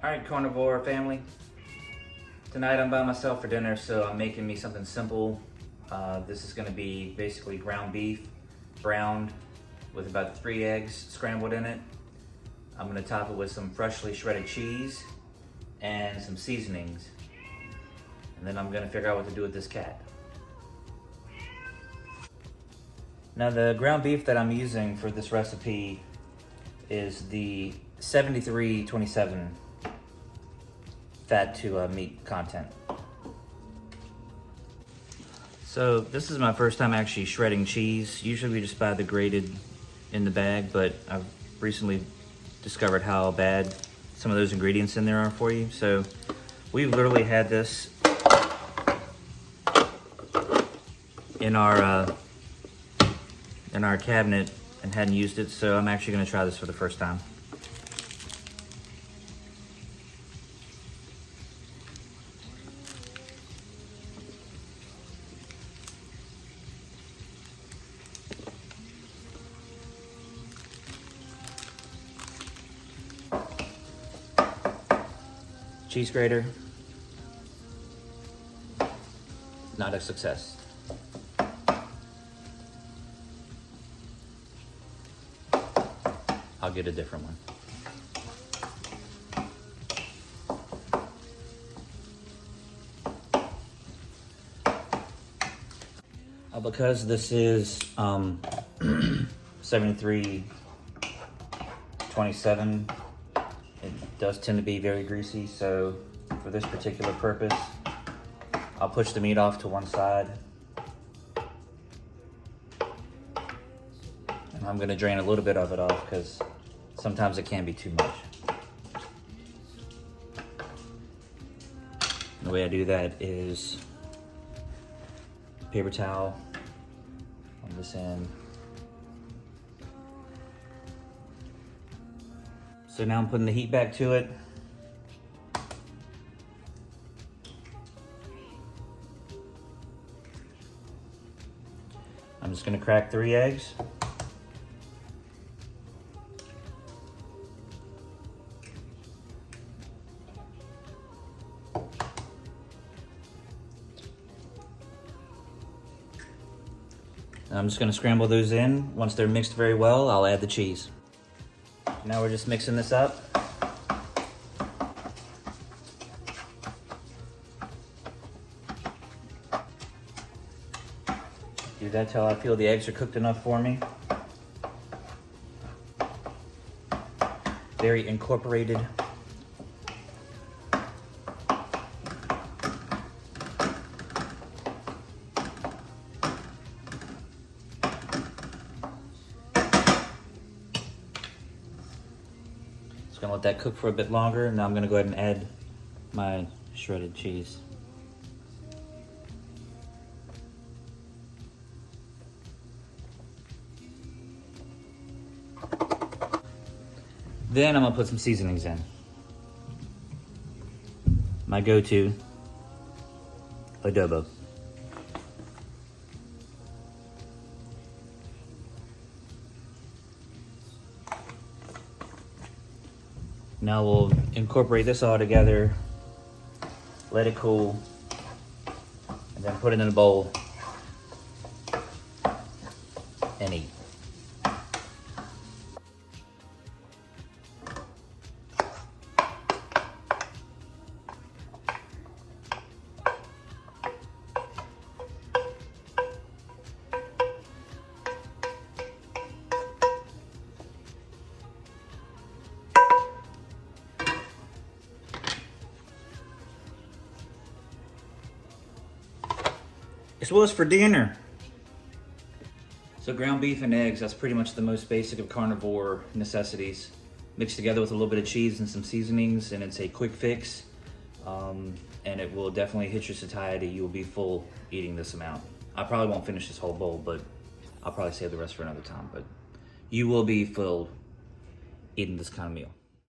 Alright, carnivore family. Tonight I'm by myself for dinner, so I'm making me something simple. This is going to be basically ground beef, browned, with about 3 eggs scrambled in it. I'm going to top it with some freshly shredded cheese and some seasonings. And then I'm going to figure out what to do with this cat. Now the ground beef that I'm using for this recipe is the 73/27 fat to meat content. So this is my first time actually shredding cheese. Usually we just buy the grated in the bag, but I've recently discovered how bad some of those ingredients in there are for you. So we've literally had this in our cabinet and hadn't used it, so I'm actually gonna try this for the first time. Cheese grater, not a success. I'll get a different one. Because this is 73/27, it does tend to be very greasy, so for this particular purpose, I'll push the meat off to one side. And I'm gonna drain a little bit of it off because sometimes it can be too much. The way I do that is paper towel on this end. So now I'm putting the heat back to it. I'm just gonna crack 3 eggs. I'm just gonna scramble those in. Once they're mixed very well, I'll add the cheese. Now we're just mixing this up. Do that till I feel the eggs are cooked enough for me. Very incorporated. Just gonna let that cook for a bit longer. Now I'm gonna go ahead and add my shredded cheese. Then I'm gonna put some seasonings in. My go-to, adobo. Now we'll incorporate this all together, let it cool, and then put it in a bowl and eat. This was for dinner. So ground beef and eggs, that's pretty much the most basic of carnivore necessities. Mixed together with a little bit of cheese and some seasonings, and it's a quick fix. And it will definitely hit your satiety. You will be full eating this amount. I probably won't finish this whole bowl, but I'll probably save the rest for another time. But you will be full eating this kind of meal.